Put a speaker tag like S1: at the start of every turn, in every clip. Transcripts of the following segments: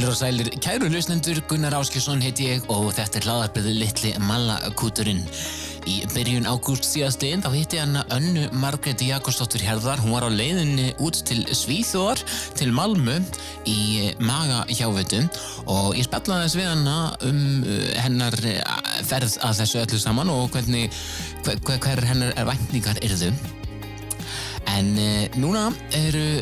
S1: Heilir og sælir, kæru hlustendur, Gunnar Ásgeirsson heiti ég og þetta hlaðvarpið Litli Mallakúturinn. Í byrjun ágúst síðastliðinn þá hitti hann Önnu Margréti Jakobsdóttur Hjarðar. Hún var á leiðinni út til Svíþjóðar, til Malmö í magahjávitum og ég spjallaði þess við hana hennar ferð að þessu öllu saman og hver hennar væntingar yrðu. En núna eru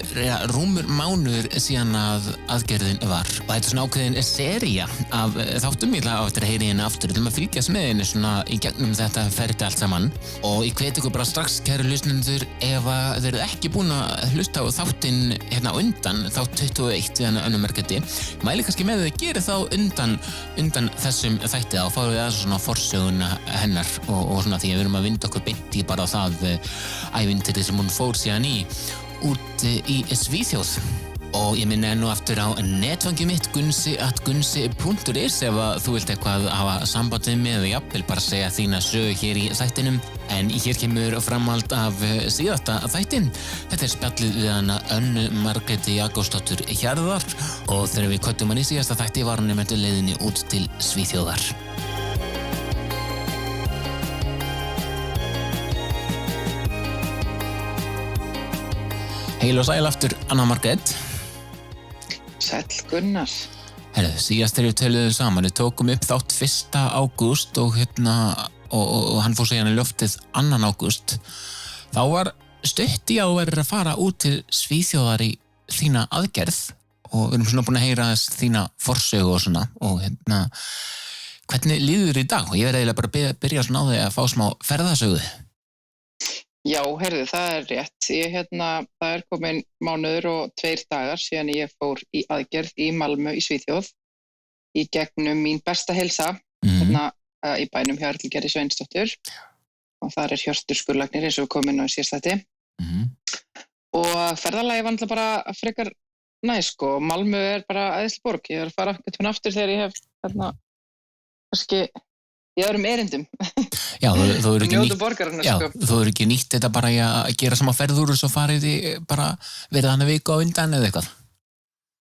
S1: rúmur mánuður síðan að aðgerðin var og þetta er svona ákveðin sería af þáttum. Ég ætla á eftir að heyra hérna aftur til að fylgjast með henni svona í gegnum þetta ferli allt saman og ég hvet ykkur bara strax, kæru hlustendur, ef að þeir eru ekki búin að hlusta á þáttinn hérna undan, þátt 21 við hana Önnu Margréti, mæli kannski með að þið gerir þá undan þessum þætti þá fáum við að svona forsöguna hennar og svona því að við erum að vinda okkur beint í bara það ævintýri sem hún fór síðan út í Svíþjóð. Og ég minni enn og aftur á netfangið mitt gunsi@gunsi.is ef að þú vilt eitthvað hafa samband við mig eða jafnvel bara segja þína sögu hér í þættinum. En hér kemur framhald af síðasta þættin. Þetta er spjallið við hana Önnu Margréti Jakobsdóttur Hjarðar og þegar við kvöddum hann í síðasta þætti var hann með leiðinni út til Svíþjóðar. Heil og sæl aftur, Anna Margrét.
S2: Sæll Gunnar.
S1: Herðu, síðast þegar við töluðum saman, við tókum upp þátt 1. ágúst og hann fór segjan í loftið 2. ágúst. Þá var stutt í að þú verður að fara út til Svíþjóðar í þína aðgerð og við erum svona búin að heyra þína forsögu og svona og hvernig líður þér í dag? Og ég verði eiginlega bara að byrja svona á því að fá smá ferðasögu.
S2: Já, heyrðu, það er rétt. Það er komin mánuður og 2 dagar síðan ég fór í aðgerð í Malmö í Svíþjóð í gegnum mín besta heilsa í bænum hjá Erlugerði Sveinsdóttur og þar er Hjörtur skurðlæknir eins og við komum inn á síðastætti. Og ferðalagi var náttúrulega bara frekar næs sko. Malmö er bara æðisleg borg. Ég er að fara eitthvað aftur þegar ég hef kannski í öðrum erindum.
S1: Já, þú
S2: eru
S1: ekki nýtt þetta bara að gera sama ferður og svo farið í bara verið hann að viku á undan eða eitthvað?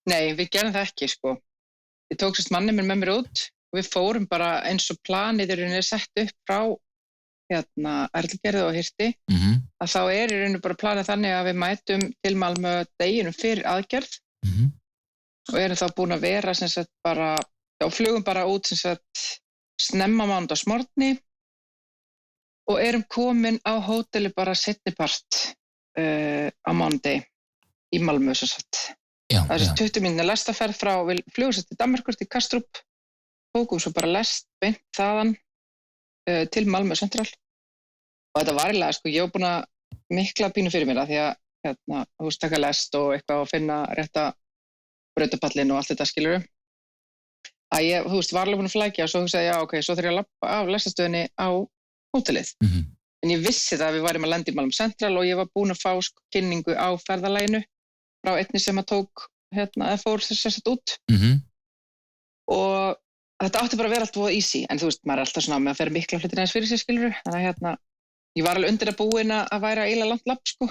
S2: Nei, við gerum það ekki sko. Ég tók sérst manni minn með mér út og við fórum bara eins og planið er sett upp frá Erlugerði og Hirti að þá er í rauninu bara planið þannig að við mætum til Malmö deginum fyrir aðgerð og erum þá búin að vera sem sagt bara, flugum bara út sem sagt snemma mánudagsmorgni og erum komin á hóteli bara seinnipart á mánudegi í Malmö sem sagt. Það er 20 mínútna lestaferð frá flugum til Danmerkur til Kastrup, tókum svo bara lest beint þaðan til Malmö Central og þetta var eiginlega sko, ég var búin að mikla pínu fyrir mér því að taka lest og eitthvað og finna rétta brautapallinn og allt þetta skilurðu. Að ég, var alveg búin að flækja og svo hugsaði ég, ok, svo þarf ég að labba af lestastöðinni á hótelið. En ég vissi það að við værum að lenda í Malmö Central og ég var búin að fá kynningu á ferðalaginu frá einni sem að tók, eða fór þess út. Og þetta átti bara að vera allt voða easy, en maður er alltaf svona með að fer mikla hlutir aðeins fyrir sig, skilurðu. Þannig að ég var alveg undir að búin að væra eiginlega langt labb, sko,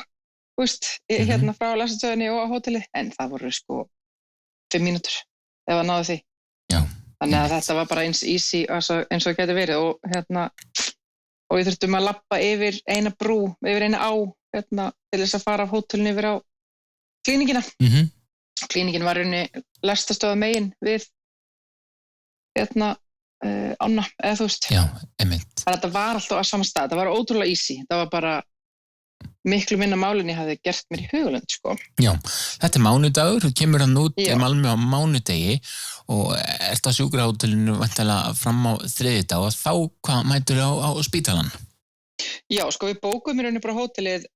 S2: frá lestastöðinni og á hótelið, en það voru sko 5 mínútur ef að náðu því. Þannig að þetta var bara eins easy eins og það gæti verið og við þurftum að labba yfir eina brú, yfir eina á til þess að fara af hótelinu yfir á klíníkina. Klíníkin var rauninni lestastöða megin við ána, eða þú veist.
S1: Já, einmitt.
S2: Þannig að þetta var alltaf á sama stað, þetta var ótrúlega easy, það var bara miklu minna málin ég hafði gert mér í hugulund, sko.
S1: Já, þetta er mánudagur, þú kemur hann út í Malmö á mánudegi og ert á sjúkrahótelinu væntanlega fram á þriðjudag og þá hvað mætur á spítalann?
S2: Já, sko við bókuðum í rauninni bara hótelið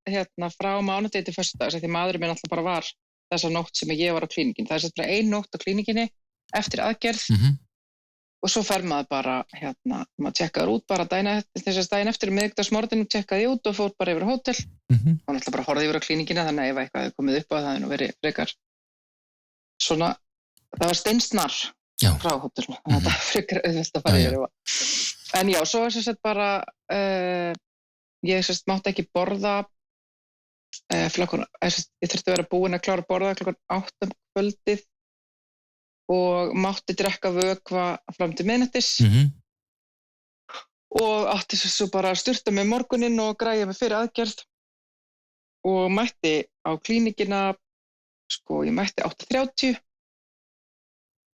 S2: frá mánudegi til föstudags því maðurinn minn alltaf bara var þessa nótt sem ég var á klínikinni. Það er sett bara 1 nótt á klínikinni eftir aðgerð og svo fer maður bara, maður tjekkaður út bara daginn eftir miðvikudagsmorguninn tjekkaði ég út og fór bara yfir á hótel og náttúrulega bara horfði yfir á klínikina þannig að ef eitthvað hefði komið upp á það hefði nú verið frekar svona, það var steinsnar frá hótelinu, þetta var frekar auðvelt að fara yfir. En já, svo er sett bara, ég mátti ekki borða ég þurfti að vera búin að klára að borða klukkan 8 kvöldið og mátti drekka vökva fram til miðnættis og átti svo bara að sturta mig morguninn og græja mig fyrir aðgerð og mætti á klínikina, sko, ég mætti 8:30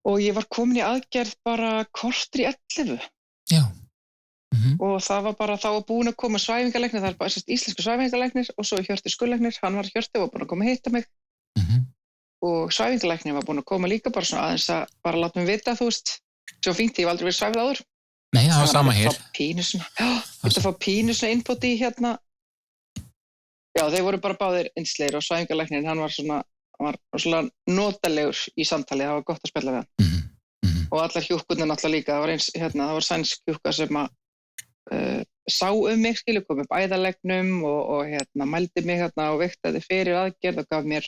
S2: og ég var komin í aðgerð bara korter í 11.
S1: Já.
S2: Og það var bara, þá var búin að koma svæfingalæknir, það bara íslensku svæfingalæknir og svo Hjörtur skurðlæknir, hann var Hjörtur og var búin að koma að hitta mig og svæfingalæknir var búin að koma líka bara svona aðeins að bara láta mig vita, þú veist, svo fínt, ég hef aldrei verið svæfið áður.
S1: Nei, það var sama hér.
S2: Þetta fá pínu svona input í hérna. Já, þeir voru bara báðir yndislegir og svæfingalæknirinn, hann var svona notalegur í samtali, það var gott að spjalla við hann. Og allar hjúkkurnar náttúrulega líka, það var eins, hérna, það var sænsk hjúkkar sem að sá mig, skilu, kom upp æðalegnum og hérna, mældi mig hérna og vigtaði fyrir aðgerð og gaf mér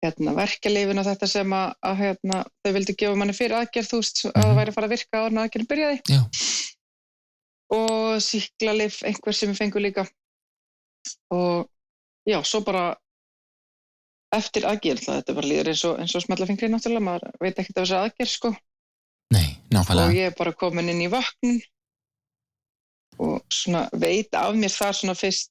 S2: hérna verkjalyfin og þetta sem að hérna, þau vildi gefa manni fyrir aðgerð, þú veist, að það væri að fara að virka áður en aðgerðin byrjaði.
S1: Já.
S2: Og sýklalyf, einhver sem ég fengu líka. Og já, svo bara eftir aðgerð, þetta bara líður eins og smella fingri náttúrulega, maður veit ekkert af þessari aðgerð, sko.
S1: Nei, nákvæmlega. Og
S2: ég er bara komin inn í vöknun og svona veit af mér það svona fyrst,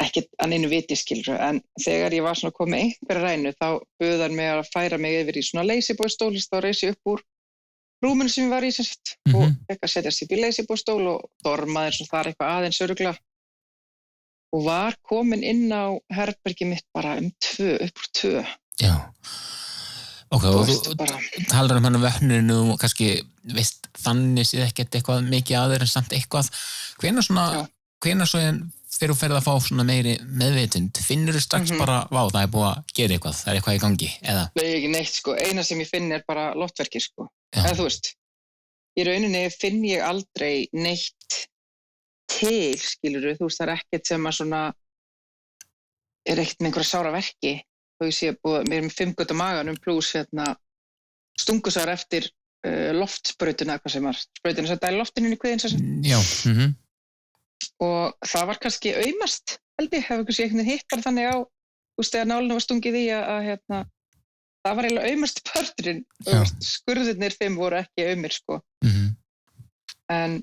S2: ekkert að neinu viti, skilur, en þegar ég var svona komið einhverja rænu þá buðu hann mig að færa mig yfir í svona leysibóstól, þá reis ég upp úr rúminu sem ég var í og fekk að setjast upp í leysibóstól og dormaði svo þar eitthvað aðeins öruglega og var komin inn á herbergi mitt bara upp úr 2.
S1: Já. Ok, og þú talar hann vöknurinn og kannski veist þannig séð ekkert eitthvað mikið aður en samt eitthvað. Hvenær svo þegar þú ferð að fá svona meiri meðvitund, finnur þú strax bara, vá, það er búið að gera eitthvað, það er eitthvað í gangi, eða?
S2: Nei, ekki neitt, sko. Eina sem ég finn er bara loftverkir, sko. Eða þú veist, í rauninni finn ég aldrei neitt til, skilurðu, þú veist, það er ekkert sem að svona er ekkert með einhverja sára verki. Þó ég sé búið, mér er með 5 gött á maganum pluss hérna stungusar eftir loftsprautuna, hvað sem var. Sprautuna sem dæli loftinu inn í kviðin, sem.
S1: Já,
S2: Og það var kannski aumast, held ég, hefur kannski einhvern veginn hitt bara þannig á, þú veist, þegar nálinu var stungið í að hérna, það var eiginlega aumast parturinn, skurðirnir 5 voru ekki aumir, sko. En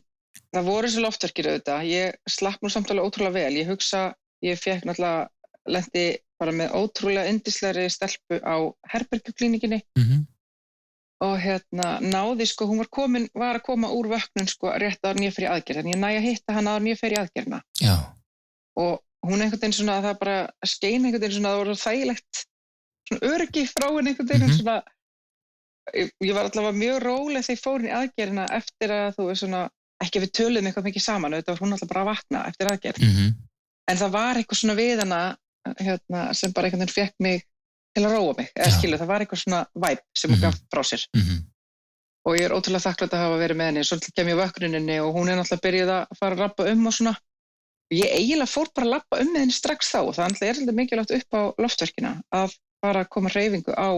S2: það voru þessi loftverkir auðvitað, ég slapp nú samtalið ótrúlega vel, ég hugsa, ég fekk náttúrulega, lenti bara með ótrúlega yndislegri stelpu á herbergjuklínikinni og hérna náði, sko, hún var að koma úr vöknun, sko, rétt áður en ég fer í aðgerð, en ég næ að hitta hana áður en ég fer í aðgerðina.
S1: Já.
S2: Og hún einhvern veginn svona, það bara skein einhvern veginn svona, það voru þægilegt, svona öryggi frá henni einhvern veginn svona, ég var allavega mjög róleg þegar ég fór inn í aðgerðina eftir að þú veist svona, ekki að við töluðum eitthvað mikið saman, þetta var hún alltaf bara að vakna eftir aðgerð. En það var eitthvað svona við hana, hérna, sem bara einhvern veginn fekk mig til að róa mig, eða skilu, það var eitthvað svona væp sem hún gaf frá sér. Og ég er ótrúlega þakklátt að hafa verið með henni, svo kem ég á vöknuninni og hún er náttúrulega byrjuð að fara að labba og svona. Ég eiginlega fór bara að labba með henni strax þá, það er svolítið mikilvægt upp á loftverkina að bara koma hreyfingu á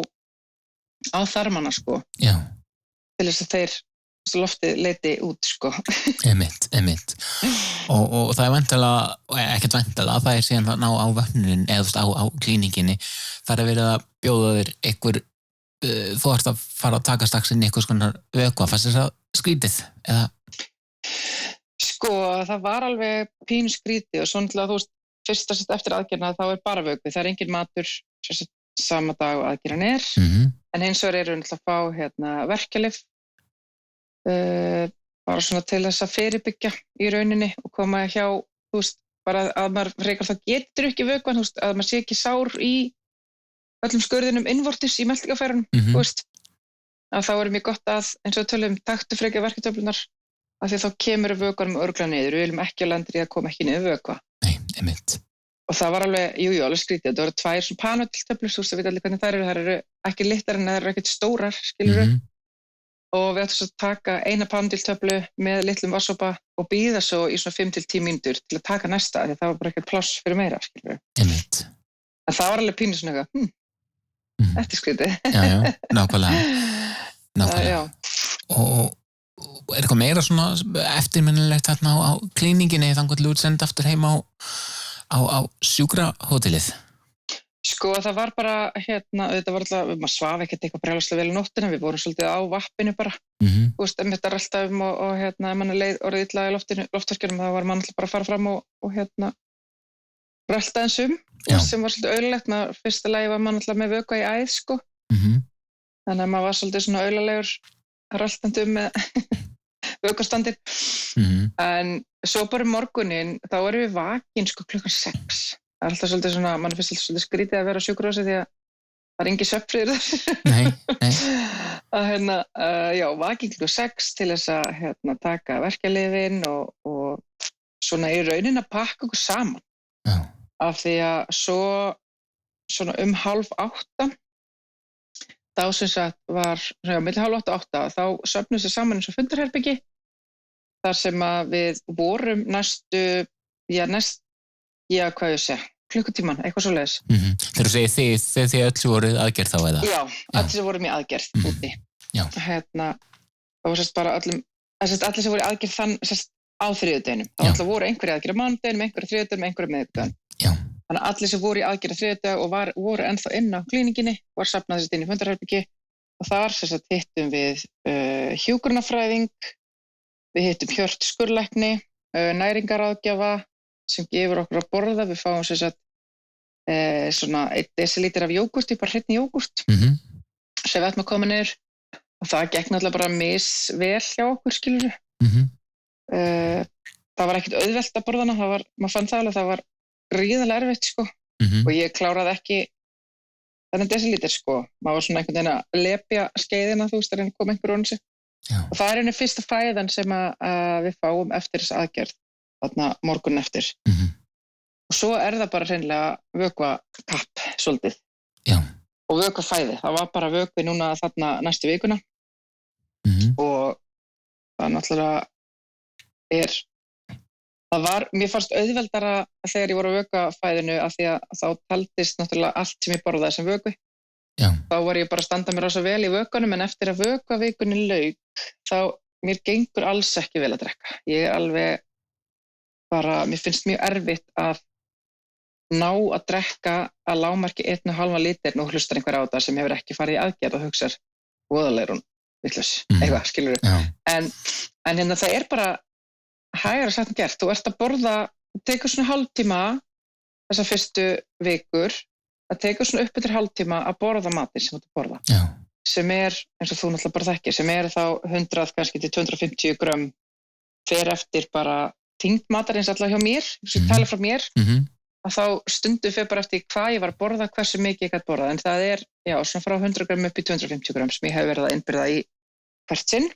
S2: þarmana, sko.
S1: Já.
S2: Til þess að þeir loftið leiti út, sko.
S1: Einmitt. Og það er væntanlega, ekkert væntanlega, það er síðan að ná á vöknunin eða á klíninginni, það er verið að bjóða þér einhver, þú ert að fara að taka strax inn í einhvers konar vökva, fannst þess að skrítið, eða?
S2: Sko, það var alveg pínu skrítið og svona, þú veist, fyrst að setja eftir aðgerðina þá er bara vökvi, það er engin matur sama dag og aðgerðan er, en hins vegar eru að fá hérna verkjalyf, bara svona til þess að fyrirbyggja í rauninni og koma hjá, þú veist, bara að maður frekar það getur ekki vökvan, þú veist, að maður sé ekki sár í öllum skurðinum innvortis í meltingafærunum, þú veist, að þá er mjög gott að, eins og tölum, taktu frekar verkjatöflunar, af því þá kemur vökvanum örgla niður, við viljum ekki að landri að koma ekki niður vökva.
S1: Nei, einmitt.
S2: Og það var alveg, alveg skrítið, það voru 2 svona Panodil-töflur, þú veist, það veit allir hvernig þær eru ekki litlar en þær eru ekkert stórar, skilurðu. Og við ættum svo að taka eina Panodil-töflu með litlum vatnssopa og bíða svo í svona 5-10 mínútur til að taka næsta, því það var bara ekkert pláss fyrir meira, skilurðu.
S1: Einmitt.
S2: En það var alveg pínu svona eitthvað, þetta er skrítið.
S1: Já, nákvæmlega. Og er eitthvað meira svona eftirminnilegt þarna á klíninginni þannig að þú ert senda aftur heim á sjúkrahótelið?
S2: Sko það var bara, þetta var alltaf, maður svaf ekkert eitthvað brjálæslega vel á nóttina, við vorum svolítið á vappinu bara, þú veist, þetta rölta og ef mann leið orðið illa í loftverkjunum, þá var mann alltaf bara að fara fram og rölta sem var svolítið auðlilegt, fyrsta lagi var mann alltaf með vökva í æð, sko, þannig að maður var svolítið svona auðlilegur röltandi með vökvastandinn, en svo bara morguninn, þá erum við vakin, sko, 6:00. Það alltaf svolítið svona, mann finnst alltaf svolítið skrítið að vera á sjúkrahúsi því að það engin svefnfriður þar. Nei. Að vakin 6:00 til þess að taka verkjalyfin og svona í raunin að pakka okkur saman. Já. Af því að svo svona 7:30, þá sem sagt var, milli 7:30 og 8, þá söfnum við saman eins og fundarherbyggi, þar sem að við vorum hvað ég segja, klukkutíman, eitthvað svoleiðis.
S1: Þegar þú segir þið öll voruð aðgerð þá eða? Já,
S2: allir sem vorum í aðgerð úti. Já. Það var sérst bara allir sem voru í aðgerð á þriðjudeginum. Það alltaf voru einhverju aðgerð á mánudeginum, einhverju þriðjudeginum, einhverju miðvikudaginn. Já. Þannig að allir sem voru í aðgerð á þriðjudag og voru ennþá inn á klíninginni, var safnað sérst inn í fundarherbyggi og þar sérst hittum við hjúkrunarfræðing, við hittum Hjört skurðlækni, næringaráðgjafa sem gefur okkur að borða, við fáum sem sagt svona 1 desilítur af jógúrt, bara hreinni jógúrt sem við ætlum að koma niður og það gekk náttúrulega bara misvel hjá okkur, skilurðu. Það var ekkert auðvelt að borða hana, maður fann það alveg, það var gríðarlega erfitt, sko, og ég kláraði ekki þennan desilítur, sko, maður var svona einhvern veginn að lepja skeiðina, þú veist, að koma einhver ofan sig. Og það er einu fyrsta fæðan sem að við fáum eftir þessa aðgerð, þarna morgun eftir. Og svo það bara hreinlega vökvakapp svolítið. Já. Og vökvafæði, það var bara vökvi núna þarna næstu vikuna. Og það náttúrulega mér fannst auðveldara þegar ég voru á vökvafæðinu af því að þá taldist náttúrulega allt sem ég borðaði sem vökvi. Já. Þá var ég bara að standa mér rosa vel í vökvanum, en eftir að vökvavikunni lauk, þá mér gengur alls ekki vel að drekka. Ég alveg mér finnst mjög erfitt að ná að drekka að lágmarki 1,5 lítur, nú hlustar einhver á þetta sem hefur ekki farið í aðgerð og hugsar voðalegur hún vitlaus, eitthvað, skilur við. En það bara hægara sagt en gert. Þú ert að borða, tekur svona hálftíma þessar fyrstu vikur, að tekur svona upp eftir hálftíma að borða matinn sem þú ert að borða. Já. Sem eins og þú náttúrulega bara þekkir, sem þá 100 kannski til 250 grömm fer eftir bara þyngd matarins allavega hjá mér, sem ég tala frá mér, að þá stundum fer bara eftir hvað ég var að borða, hversu mikið ég gæti borða, en það svona frá 100 grömm upp í 250 grömm sem ég hef verið að innbyrða í hvert sinn,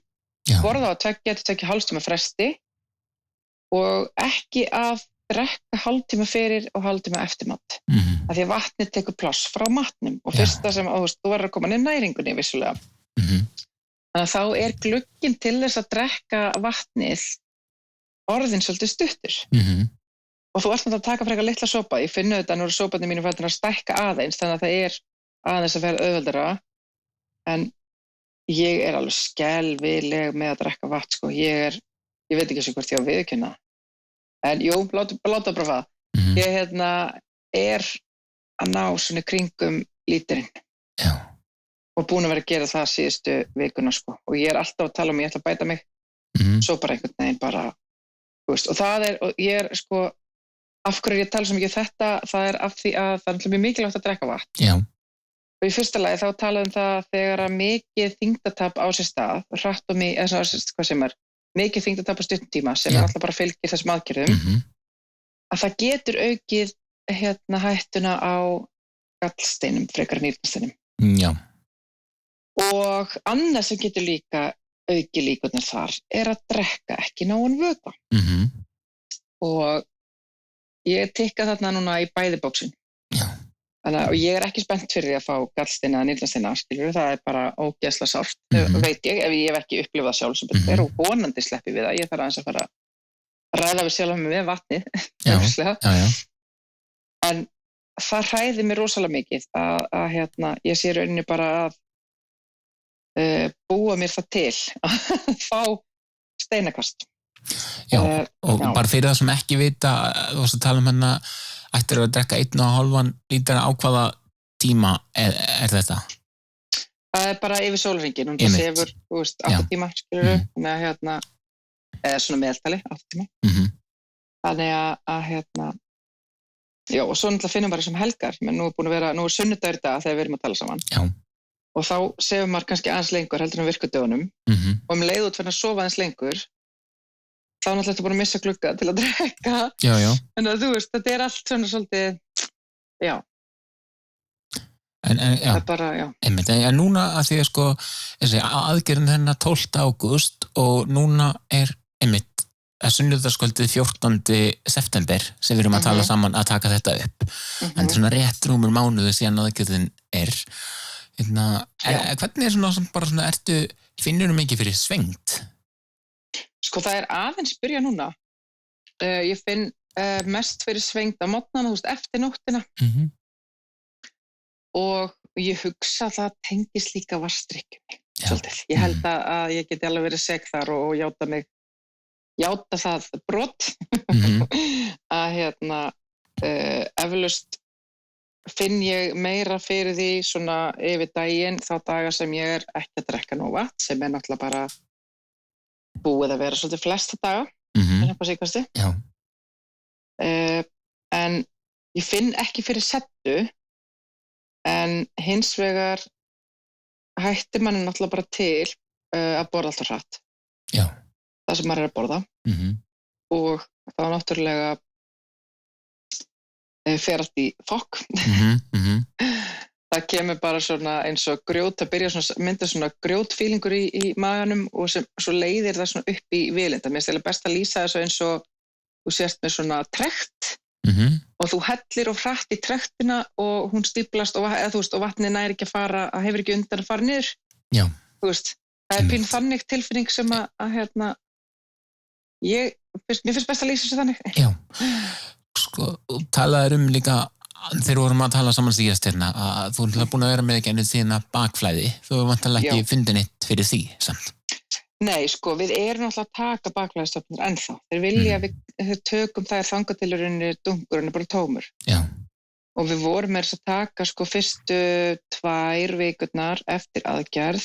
S2: borða á 2-2,5 tíma fresti og ekki að drekka hálftíma fyrir og hálftíma eftir mat, af því að vatnið tekur pláss frá matnum og fyrsta sem, þú verður að koma niður næringunni vissulega. Þannig að þá glugginn til þess að drekka vatnið orðin svolítið stuttur. Og þú ert að taka frekar litla sopa. Ég finnu þetta nú soparnir mínu fættin að stækka aðeins, þannig að það aðeins að vera auðveldara. En ég alveg skelfileg með að drekka vatn, sko. Ég veit ekki svo hvort ég á viðurkenna. En jú, láta bara það. Ég að ná svona kringum líturinn. Já. Og búin að vera að gera það síðustu vikuna, sko. Og ég alltaf að tala ég ætla að bæta mig. Svo bara einhvern veginn bara og ég sko, af hverju ég tala svo mikið þetta, það af því að það mjög mikilvægt að drekka vatn. Já. Og í fyrsta lagi þá talaðum það þegar að mikið þyngdatap á sér stað, hratt og mikið þyngdatap á stuttum tíma sem alltaf bara fylgir þessum aðgerðum, að það getur aukið hættuna á gallsteinum, frekar nýrnasteinum. Já. Og annað sem getur líka auki líkurnar þar að drekka ekki nógan vökva. Og ég tikka þarna núna í bæði bóksin. Og ég ekki spennt fyrir því að fá gallsteina eða nýrnasteina, skilur, það bara ógeðslega sárt, veit ég, ef ég hef ekki upplifað sjálf sem betur og vonandi sleppi við það, ég þarf aðeins að fara að ræða við sjálf með vatnið, en það hræði mér rosalega mikið að ég sé rauninni bara að búa mér það til að fá steinakast.
S1: Og bara fyrir það sem ekki vita, þú varst að tala ættir að drekka 1,5 lítra á hvaða tíma þetta?
S2: Það bara yfir sólarhringinn, hún sefur, 8 tíma, skilurðu, þannig að eða svona meðaltali, 8 tíma. Þannig að já, og svo náttúrulega finnum bara sem helgar, menn nú er sunnudagur í dag þegar við erum að tala saman.
S1: Já.
S2: Og þá sefur maður kannski aðeins lengur heldur en virkudögunum og leið út fyrir að sofa aðeins lengur, þá náttúrulega ertu búin að missa glugga til að drekka.
S1: Já.
S2: En þú veist, þetta er allt svona svolítið, já.
S1: En já,
S2: það bara, já.
S1: Einmitt, en núna að því að sko, aðgerðin hennar 12. ágúst og núna einmitt sunnudagskvöldið 14. september sem við erum að tala saman að taka þetta upp. En þetta er svona rétt rúmur mánuði síðan aðgerðin hvernig svona, finnur mikið fyrir svengt?
S2: Sko það er aðeins byrja núna. Ég finn mest fyrir svengt á morgnana, eftir nóttina. Og ég hugsa að það tengist líka vatnsdrykkjunni. Svolítið. Ég held að ég geti alveg verið sek þar og játa það brot að eflaust finn ég meira fyrir því svona yfir daginn þá daga sem ég er ekki að drekka nóg vatn, sem er náttúrulega bara búið að vera svolítið flesta daga upp á síðkasti. En ég finn ekki fyrir settu, en hins vegar hættir manni náttúrulega bara til að borða alltaf hratt.
S1: Já.
S2: Það sem maður er að borða og þá náttúrulega fer allt í fokk. Það kemur bara svona eins og grjót, það byrja svona, mynda svona grjótfílingur í maganum og svo leiðir það svona upp í vilinda. Mér finnst best að lýsa þessu eins og þú sést með svona trekt og þú hellir of hratt í trektina og hún stíflast og vatnið næri ekki að fara, það hefur ekki undan að fara niður.
S1: Já.
S2: Þú veist, það er pínu þannig tilfinning sem að mér finnst best að lýsa þessu þannig.
S1: Já, sko, þú talaðir líka, þegar við vorum að tala saman síðast að þú er búin að vera með ekki ennum þína bakflæði, þú hefur vantanlega ekki fundið neitt fyrir því, samt.
S2: Nei, sko, við erum alltaf að taka bakflæðistöfnur ennþá. Þeir vilja að við tökum þær þangatilurinn dungurinn er bara tómur.
S1: Já.
S2: Og við vorum með þess að taka, sko, fyrstu 2 vikurnar eftir aðgerð.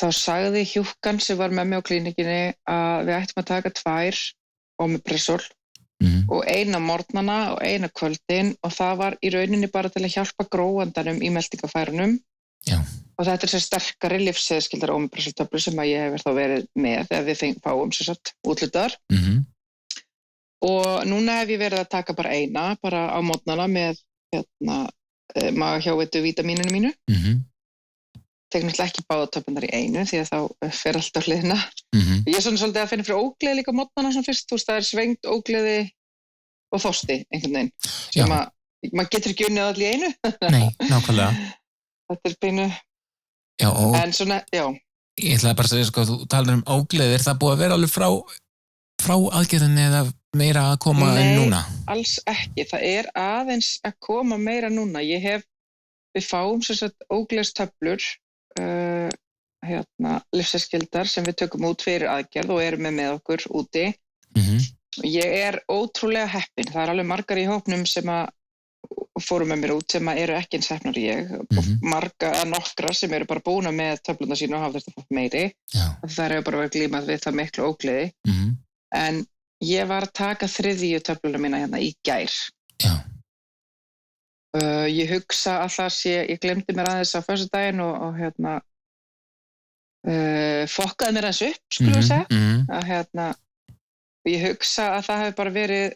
S2: Þá sagði hjúkkan sem var með mig á klínikinni að við ættum að taka 2 omeprazol og 1 á morgnana og 1 á kvöldin og það var í rauninni bara til að hjálpa gróandanum í meltingafærunum.
S1: Já.
S2: Og þetta er sér sterkari lyfseðilskyldar omeprazoltöflur sem að ég hefur þá verið með þegar við fáum sér satt úthlutaðar. Og núna hef ég verið að taka bara 1 bara á morgnana með magahjáveitu vítamíninu mínu. Tek náttúrulega ekki báðatöflunar í einu því að þá fer allt á hliðina. Ég er svona svolítið að finna fyrir ógleði líka morgnana svona fyrst, það er svengt, ógleði og þorsti einhvern veginn. Sem maður getur ekki unnið allir í einu.
S1: Nei, nákvæmlega.
S2: Þetta er pínu.
S1: Já, og
S2: en svona, já.
S1: Ég ætlaði bara að segja, sko, þú talar ógleði, er það búið að vera alveg frá aðgerðinni eða meira að koma en núna?
S2: Nei, alls ekki. Það er aðeins að koma meira núna. Við fáum sem sagt ógleðstöflur lyfseðilskyldar sem við tökum út fyrir aðgerð og erum með okkur úti. Ég er ótrúlega heppin. Það er alveg margar í hópnum sem að fóru með mér út sem að eru ekki eins heppnar ég og nokkra sem eru bara búin með töflurnar sína og hafa þetta fótt meiri. Það hefur bara verið glímað við það miklu ógleði. En ég var að taka 3. töfluna mína hérna í gær.
S1: Já.
S2: Ég hugsa að það sé, ég glemdi mér aðeins á föstudaginn og fokkaði mér aðeins upp, skulum við segja. Að ég hugsa að það hefði bara verið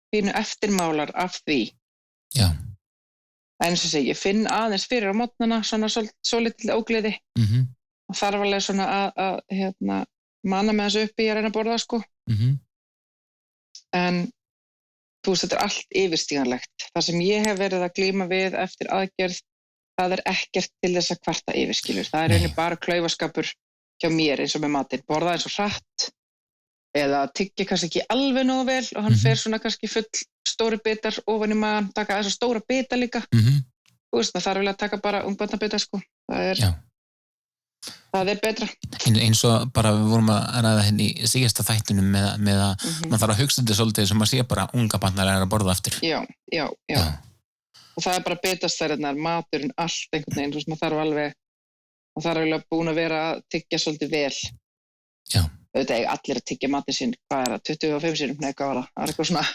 S2: pínu eftirmálar af því.
S1: Já.
S2: En eins og segi, ég finn aðeins fyrir á morgnana svona svolítil ógleði og þarf alveg svona að manna með þessu uppi að reyna að borða, sko. En þú veist, þetta er allt yfirstíganlegt. Það sem ég hef verið að glíma við eftir aðgerð, það er ekkert til þess að kvarta yfirskilur. Það er rauninni bara klaufaskapur hjá mér eins og með matinn. Borða eins og hratt eða tyggja kannski ekki alveg nógu vel og hann fer svona kannski full stóri bitar ofan í magan, taka þess að stóra bita líka. Þú veist, það þarf vel að taka bara ungbarnabita, sko. Það er betra.
S1: Eins og bara við vorum að ræða henni í síðasta þættunum með að maður þarf að hugsa þetta svolítið sem að sé bara unga barnar að borða eftir.
S2: Já. og það bara bitastæðirnar, maturinn, allt einhvern veginn, þú veist, maður þarf alveg búin að vera að tyggja svolítið vel.
S1: Já.
S2: Auðvitað eiga allir að tyggja matinn sinn, hvað það, 25 sinnum, nei, hvað var það? Það eitthvað svona.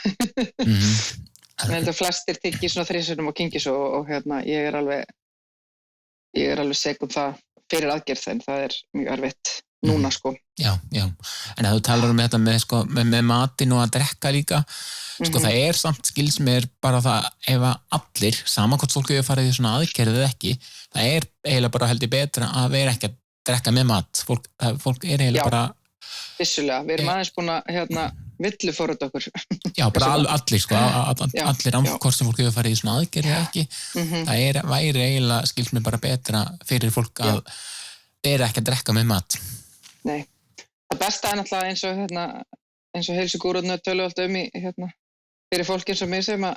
S2: Ég held að flestir tyggi svona 3 sinnum og kyngis og ég er alveg segum það fyrir aðgerð, en það er mjög erfitt núna, sko.
S1: Já. En ef þú talar þetta með matinn og að drekka líka, það samt skils mér bara það ef að allir, sama hvort fólk hefur farið í svona aðgerð eða ekki, það eiginlega bara heldur betra að vera ekki að drekka með mat. Fólk eiginlega bara...
S2: Vissulega, við erum aðeins búin að villu fórut okkur.
S1: Já, bara allir, allir hvort sem fólk hefur farið í svona aðgerð eða ekki, það væri eiginlega, skils mér bara betra fyrir fólk að vera ekki að drekka með mat.
S2: Nei, það besta náttúrulega eins og heilsugúrurnar tölu alltaf fyrir fólk eins og mig sem að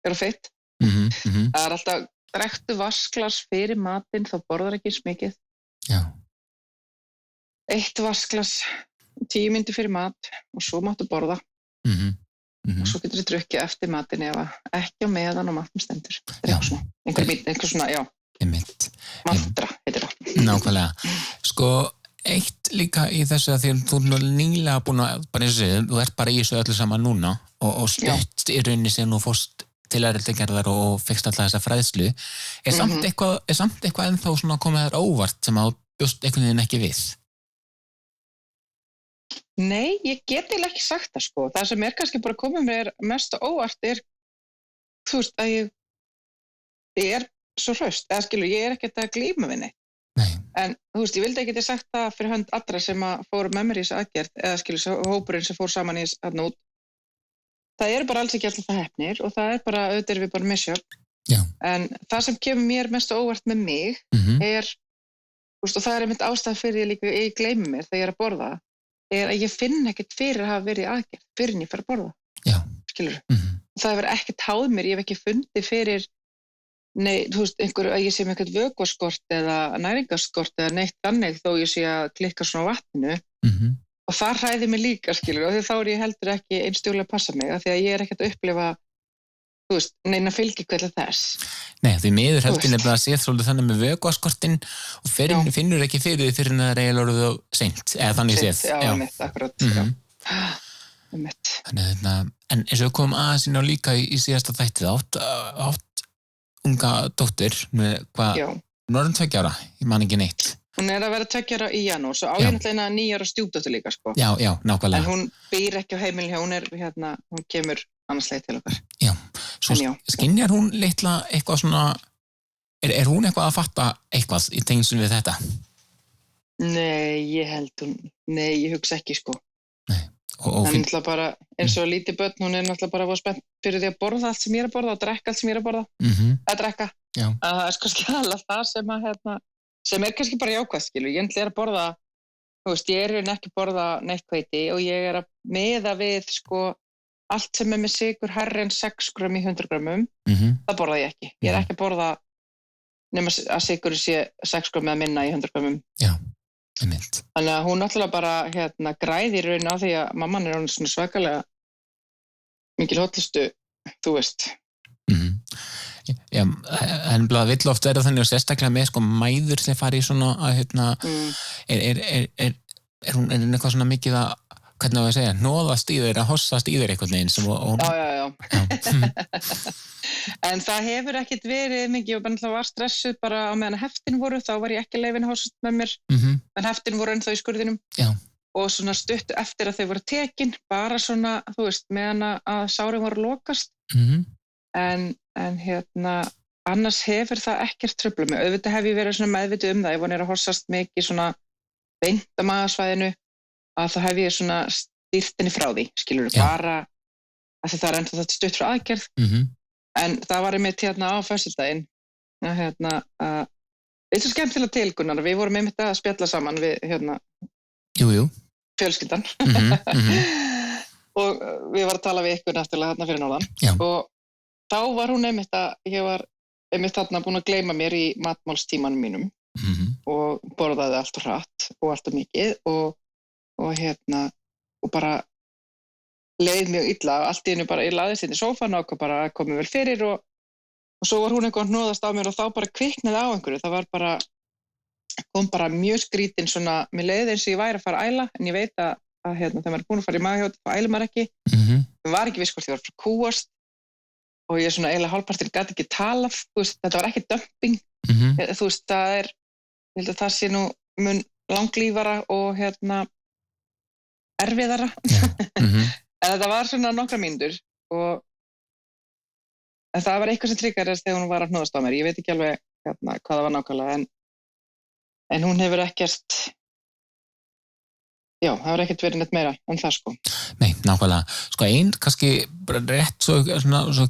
S2: eru feitt. Það alltaf drektu vasklas fyrir matinn, þá borðar ekki eins mikið.
S1: Já.
S2: 1 vasklas 10 mínútur fyrir mat og svo máttu borða. Og svo getur þið drukkið eftir matinn ef ekki á meðan og matnum stendur. Einhver svona, já. Mantra, heitir það.
S1: Nákvæmlega. Eitt líka í þessu að því þú nýlega búin að, bara eins og segið, þú ert bara í þessu öllu saman núna og stutt í rauninni sem þú fórst til erfðagerðar og fekst alltaf þessa fræðslu. Samt eitthvað ennþá svona komið þér óvart sem að bjóst einhvern veginn ekki við?
S2: Nei, ég get eiginlega ekki sagt það, sko. Það sem kannski bara komið mér mest óvart þú veist, að ég er svo hraust, eða skilur, ég ekkert að glíma við neitt.
S1: Nei.
S2: En þú veist, ég vildi ekki sagt það fyrir hönd allra sem að fóru með mér í þessu aðgerð, eða skilur, hópurinn sem fór saman í þarna út. Það bara alls ekki alltaf það heppnir og það bara, auðvitað við bara misjöfn.
S1: Já.
S2: En það sem kemur mér mest óvart með mig þú veist, og það einmitt ástæða fyrir ég líka, ég gleymi mér þegar ég að borða, að ég finn ekkert fyrir að hafa verið í aðgerð, fyrir en ég fer að borða.
S1: Já.
S2: Skilur. Það hefur ekkert háð mér, ég hef ekki fundið fyrir nei, þú veist, að ég sé með eitthvað vökvaskort eða næringarskort eða neitt þannig þó ég sé að klikka svona á vatninu og það hræði mig líka, skilur, og því þá ég heldur ekki einstjórlega að passa mig, af því að ég ekkert að upplifa, þú veist, neina fylgikvilla þess.
S1: Nei, því miður heldur nefnilega að sé svolítið þannig með vökvaskortin og finnur ekki fyrir því fyrir en það eiginlega orðið á seint, eða þannig séð.
S2: Já, mitt, akkurat, mitt.
S1: En eins og við komum aðeins inn á líka í síðasta þættið átt unga dóttir með hvað, hún var 2 ára, ég man ekki neitt.
S2: Hún að vera 2 ára í janúar, svo áhengilega 9 ára stjúpdóttir líka, sko.
S1: Já, nákvæmlega.
S2: En hún býr ekki á heimilin hjá, hún kemur annars leið til okkar.
S1: Já, svo skynjar hún litla eitthvað svona, er hún eitthvað að fatta eitthvað í tengslum við þetta?
S2: Nei, ég hugsa ekki, sko.
S1: Nei.
S2: En náttúrulega bara, eins og lítið börn, hún náttúrulega bara spennt fyrir því að borða allt sem ég er að borða og drekka allt sem ég er að borða. Að drekka.
S1: Já.
S2: Það kannski alveg það sem kannski bara jákvæð, skilur. Ég er að borða, þú veist, ég ekki að borða neitt hveiti og ég að miða við, sko, allt sem með sykur hærri en 6 grömm í 100 grömmum, það borða ég ekki. Ég ekki að borða nema að sykur sé 6 grömm eða minna í 100 grömmum.
S1: Já. Einmitt.
S2: Þannig að hún náttúrulega bara græðir raun á því að mamman hún svona svakalega mikil hollustu, þú veist.
S1: Já, en vill oft vera þannig og sérstaklega með mæður sem fari í svona að er hún eitthvað svona mikið að, hvernig á ég að segja, hnoðast í þeir, að hossast í þeir eitthvað neginn sem
S2: Já. En það hefur ekkert verið mikið, ég var stressuð bara á meðan heftin voru, þá var ég ekki leyfin að hossast með mér, en heftin voru ennþá í skurðinum.
S1: Já.
S2: Og svona stutt eftir að þau voru tekin, bara svona, þú veist, meðan að sárin voru lokast. En annars hefur það ekkert truflað mig. Auðvitað hef ég verið svona meðvituð það, ef hún að hossast mikið svona beint á magasvæðinu, að það hef ég svona stýrt henni frá því, skilur, bara að það er ennþá þetta stutt frá aðgerð. En það var einmitt á föstudaginn við svo skemmtilega til, Gunnar, við vorum einmitt að spjalla saman við fjölskyldan og við varum að tala við ykkur náttúrulega þarna fyrir norðan og þá var hún einmitt að ég var einmitt þarna búin að gleyma mér í matmálstímanum mínum og borðaði allt og hratt og allt og mikið og bara leið mjög illa, allt í einu bara, ég laðist inn í sófan og bara komið vel fyrir og og svo var hún eitthvað að hnoðast á mér og þá bara kviknaði á einhverju, það var bara kom bara mjög skrítin svona, mér leiði eins og ég væri að fara að æla en ég veit að þegar maður er búin að fara í magahjálp þá ælir maður ekki, ég var ekki viss hvort ég var að kúast og ég svona eiginlega hálfpartinn gat ekki talað, þú veist, þetta var ekki dumping, þú veist, það er ég held að það sé nú mun langlífara og erfiðara en þetta var svona nokkra mínútur og en það var eitthvað sem triggerist þegar hún var að hnoðast á mér, ég veit ekki alveg hvað það var nákvæmlega en hún hefur ekkert já, það hefur ekkert verið neitt meira en það sko.
S1: Nei, nákvæmlega. Sko kannski bara rétt svo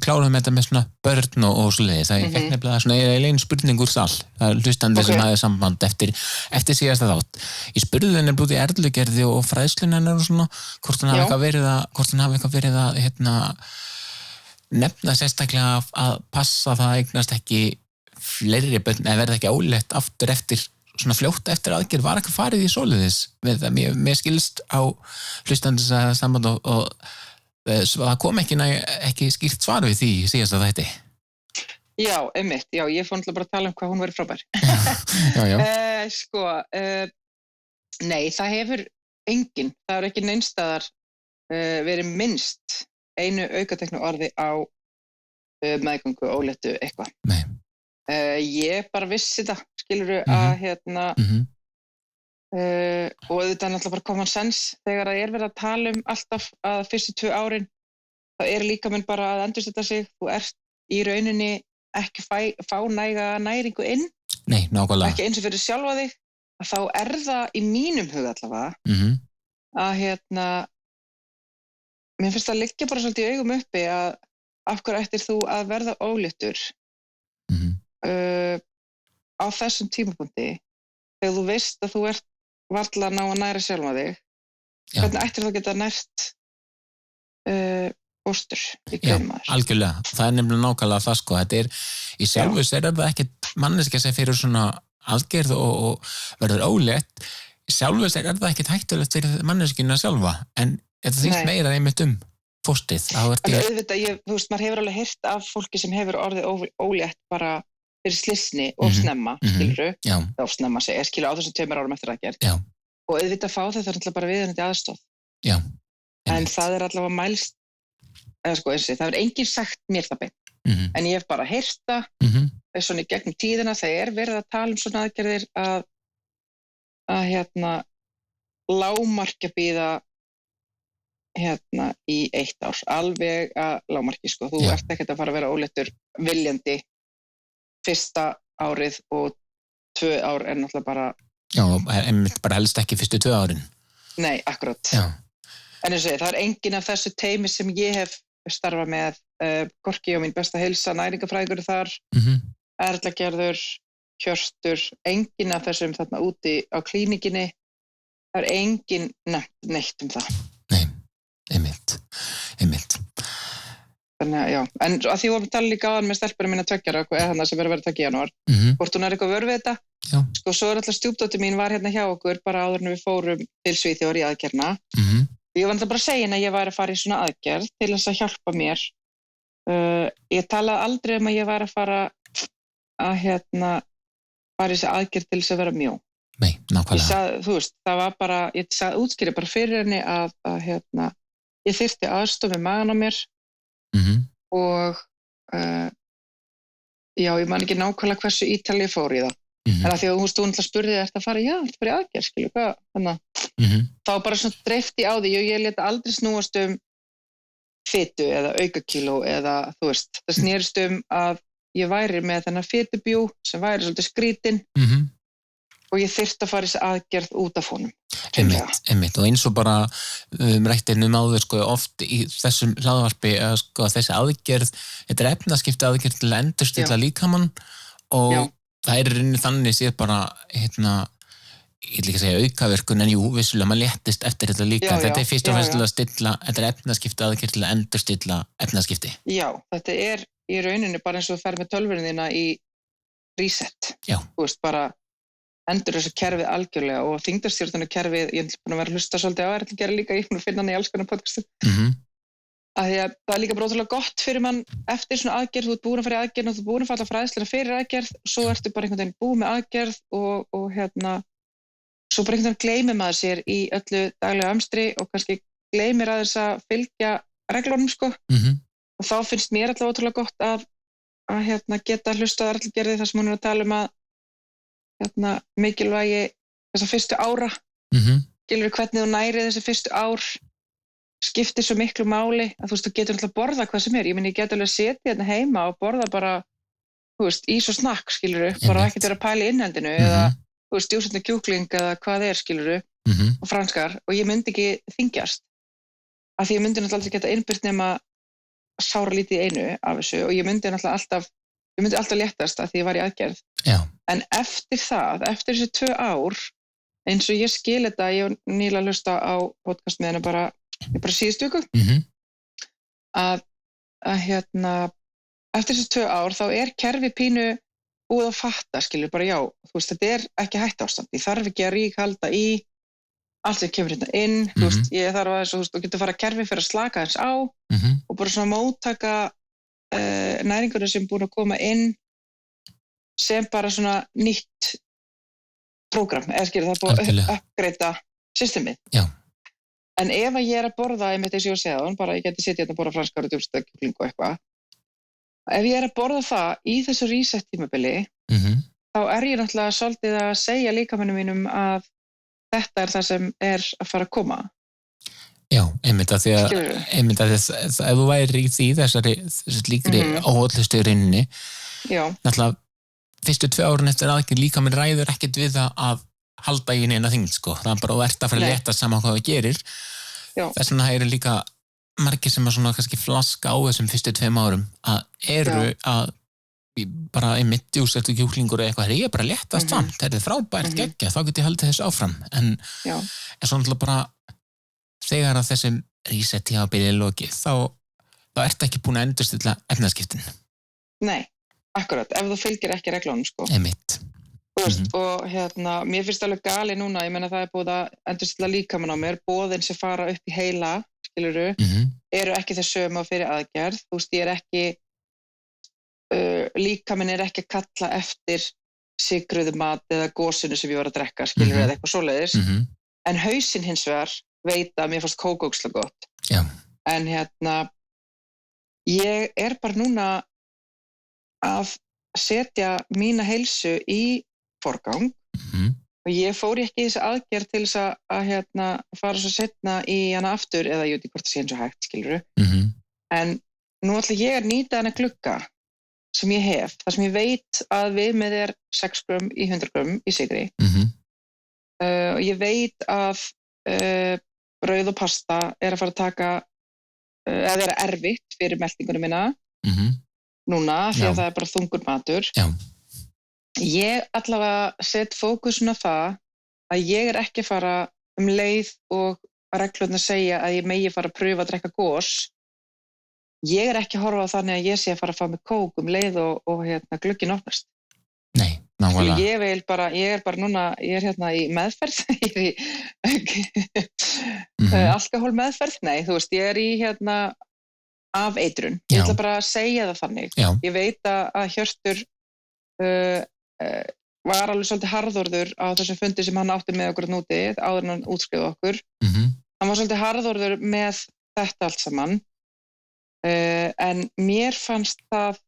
S1: klárum við þetta með svona börn og svoleiðis. Það fekk nefnilega svona einn spurning úr sal. Það er hlustandi sem hafði samband eftir síðasta þátt. Ég spurði henni út í Erlugerði og fræðslun hennar og svona, hvort hann hafi eitthvað verið að nefna sérstaklega að passa það eignast ekki fleiri börn, eða verða ekki ólétt aftur eftir svona fljótt eftir aðgerð, var eitthvað farið í svoleiðis við það, mér skilst á hlustandis að samband og það kom ekki skýrt svar við því síðast að þetta.
S2: Já, einmitt, já, ég fór náttúrulega bara að tala um hvað hún verið frábær. Já. Nei, það hefur engin, það er ekki neinstaðar verið minnst einu aukateknu orði á meðgöngu óléttu eitthvað.
S1: Nei.
S2: Ég bara vissi það, skilurðu að og auðvitað náttúrulega bara common sense þegar það er verið að tala um alltaf að fyrstu 2 árin þá er líkaminn bara að endurstilla sig, þú ert í rauninni ekki fá næga næringu inn,
S1: Nei, nákvæmlega.
S2: Ekki eins og fyrir sjálfa þig, að þá er það í mínum huga allavega að mér finnst það liggja bara svolítið í augum uppi að af hverju ættir þú að verða óléttur á þessum tímapunkti þegar þú veist að þú ert varla að ná að næra sjálfa þig hvernig ættir þú að geta nært fóstur í kveðmaður?
S1: Já, algjörlega, það er nefnilega nákvæmlega það sko, þetta er í sjálfu sér það ekkert manneskja sem fyrir svona aðgerð og verður ólétt í sjálfu sér það ekkert hættulegt fyrir manneskjuna sjálfa en þetta þýtt meira einmitt fóstrið.
S2: En auðvitað, þú veist, maður hefur alveg heyrt af fólki sem hefur orðið ólétt bara fyrir slysni og snemma, skilurðu, of snemma skilur á þessum 2 árum eftir aðgerð og auðvitað fá þau þar náttúrulega bara viðeigandi aðstoð.
S1: Já.
S2: En það er allavega mælst, eða sko eins og það er enginn sagt mér það beint, en ég hef bara heyrt það, svona í gegnum tíðina þegar verið að tala um svona aðgerðir að lágmarka bíða í 1 ár, alveg að lágmarki sko, þú ert ekkert að fara að vera óléttur viljandi fyrsta árið og 2 ár er náttúrulega bara
S1: Já, einmitt bara helst ekki fyrstu 2 árin.
S2: Nei, akkurat.
S1: Já.
S2: En ég segi, það er enginn af þessu teymi sem ég hef starfað með, Gorki og mín besta heilsa, næringafræðingur þar, Erla Gerður, Hjörtur, enginn af þessum þarna úti á klínikinni, það er enginn neitt um það.
S1: Nei, einmitt.
S2: Þannig að já, en að því vorum að tala líka áðan með stelpunum mína 2 ára, eða þannig sem verið að taka í janúar, hvort hún er eitthvað vör við þetta, sko, svo er alltaf stjúpdóttir mín var hérna hjá okkur, bara áður en við fórum til Svíþjóðar í aðgerðina, ég var alltaf bara að segja henni að ég væri að fara í svona aðgerð til þess að hjálpa mér, ég talaði aldrei um að ég væri að fara að fara í þessi aðgerð til þess að vera mjó.
S1: Nei, nákvæmlega.
S2: Ég sagði, þú veist, það var bara, ég útskýrði bara fyrir henni að ég þyrfti aðstoð með magann á mér og já, ég man ekki nákvæmlega hversu ítalið fór í það. En að því að hún náttúrulega spurði eftir að fara, já, þetta bara í aðgerð, skilju, hvað, þannig þá bara svona dreifti á því og ég lét aldrei snúast um fitu eða aukakíló eða, þú veist, það snerist að ég væri með þennan fitubjú sem væri svolítið skrítin og ég þyrfti að fara í þessi aðgerð út af honum.
S1: Einmitt, og eins og bara rættinum áður sko oft í þessum hlaðvarpi sko þessi aðgerð, þetta er efnaskipti aðgerð til að endurstilla líkamann og það er rinni þannig séð bara ég vil ekki segja aukaverkun en jú, vissulega maður léttist eftir þetta líka, þetta er fyrst og fremst til að stilla, þetta er efnaskipti aðgerð til að endurstilla efnaskipti.
S2: Já, þetta er í rauninni bara eins og þú ferð með tölvunni þína í reset, þú veist bara endur þessu kerfið algjörlega og þyngdarstjórnarkerfið, ég er búin að vera að hlusta svolítið á Erla Gerður líka, ég er búin að finna hann í alls konar podcastum að því að það líka bróðslega gott fyrir mann eftir svona aðgerð, þú ert búin að fara í aðgerð og þú ert búin að falla fræðslega fyrir aðgerð, svo ertu bara einhvern veginn búin með aðgerð og svo bara einhvern veginn gleymir maður sér í öllu daglega amstri og kannski gleymir að þess að fylgja reglunum sko. Og þá finnst mér alltaf ótrúlega gott að geta hlustað Arngerði þar sem hún að tala um að mikilvægi þessa fyrstu ára, skilur hvernig þú nærið þessi fyrstu ár skiptir svo miklu máli að þú getur alltaf að borða hvað sem ég get alveg að setja hérna heima og borða bara ís og snakk, skilur bara ekkert vera að pæla í innhendinu eða stjúsandi kjúkling eða hvað skilur og franskar og ég myndi ekki þyngjast af því ég myndi náttúrulega alltaf geta innbyrt nema sára lítið í einu af þessu og ég myndi alltaf léttast af því ég var í aðgerð.
S1: Já.
S2: En eftir þessi 2 ár eins og ég skil þetta, ég var nýlega að hlusta á podcast með henni bara síðustu viku að eftir þessi 2 ár þá kerfi pínu búið að fatta, skilur bara já, þetta ekki hættuástand, ég þarf ekki að ríkhalda í allt sem kemur hérna inn, ég þarf að þessu, þú getur fara kerfi fyrir að slaka þess á og bara svona móttaka næringuna sem búin að koma inn sem bara svona nýtt prógram, eða skilur það búið að uppgreita systemið.
S1: Já.
S2: En ef ég að borða, ég eins og ég segja það, bara ég geti setja hérna að borða franskar og djúpstakjúkling og eitthvað, ef ég að borða það í þessu reset tímabili, þá ég náttúrulega svolítið að segja líkamannum mínum að þetta það sem að fara að koma.
S1: Já, einmitt að því að ef þú væri í því þessari líkri óhollustu rauninni, náttúrulega fyrstu 2 árun eftir aðgerð líkaminn ræður ekkert við það að halda í neina þyngd, sko. Það bara ert að fara að leta saman hvað það gerir. Þess vegna eru líka margir sem að svona kannski flaska á þessum fyrstu 2 árum að eru að bara einmitt djús eftir kjúklingur eða eitthvað, ég bara léttast samt, það frábært geggja, þá get ég haldið þessu áfram. En svo náttúrulega bara þegar að þessum reset tímabili er lokið, þá ertu ekki búin að endurstilla efnaskiptin.
S2: Nei, akkurat, ef þú fylgir ekki reglunum, sko.
S1: Einmitt.
S2: Og mér finnst alveg gali núna, ég meina það búið að endurstilla líkamann á mér, boðin sem fara upp í heila, skiluru, eru ekki þess sömu fyrir aðgerð, ég ekki líkaminn ekki að kalla eftir sykruðu mat eða gósinu sem ég var að drekka, skiluru, eða eitthvað svoleiðis, en hausinn hins vegar veit að mér fannst kók ógeðslega gott.
S1: Já.
S2: En ég bara núna að setja mína heilsu í forgang og ég fór ekki í þessi aðgerð til þess að fara svo setna í hana aftur eða ég veit ekki hvort það sé eins og hægt, skiluru. En nú ætla ég að nýta hana glugga sem ég hef, þar sem ég veit að viðmið 6 grömm í 100 grömm í sykri. Og ég veit að brauð og pasta að fara að taka eða vera erfitt fyrir meltingunum mína núna, því að það bara þungur matur.
S1: Já.
S2: Ég allavega set fókusun á það að ég ekki að fara leið og reglurnar segja að ég megi fara að pröfa að drekka gos. Ég ekki að horfa á þannig að ég sé að fara að fá mig kók leið og glugginn opnast.
S1: Nei, nákvæmlega.
S2: Ég bara núna, ég í meðferð, ég í alkohól meðferð, nei, ég í af eitrun. Ég ætla bara að segja það þannig.
S1: Já.
S2: Ég veit að Hjörtur var alveg svolítið harðorður á þessum fundi sem hann átti með okkur núti áður en hann útskrifaði okkur. Hann var svolítið harðorður með þetta allt saman. En mér fannst það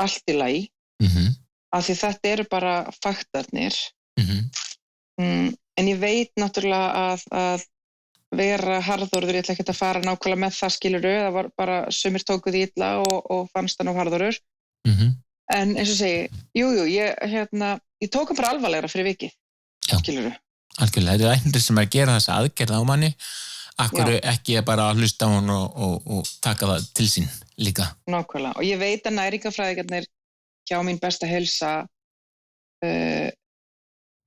S2: allt í lagi af því þetta eru bara faktarnir. En ég veit náttúrulega að vera harðorður, ég ætla ekki að fara nákvæmlega með það, skiluru, það var bara sumir tókuð illa og fannst hann á harðorður. En eins og segi, ég tók hann bara alvarlegra fyrir vikið, skiluru.
S1: Algjörlega, þetta ætnir sem að gera þessa aðgerð á manni, akkur ekki bara að hlusta á hann og taka það til sín líka.
S2: Nákvæmlega, og ég veit að næringafræðingarnir hjá mín besta heilsa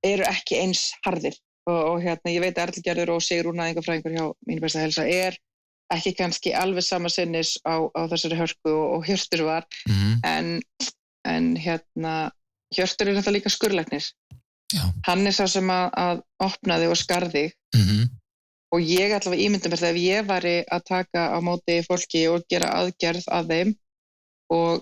S2: eru ekki eins harðir og ég veit að Erlugerður og Sigrún næringafræðingur hjá mín besta heilsa ekki kannski alveg sama sinnis á þessari hörku og Hjörtur var, en Hjörtur þetta líka skurðlæknir. Hann sá sem að opnaði og skarði og ég allavega ímynda mér þegar ég væri að taka á móti fólki og gera aðgerð að þeim og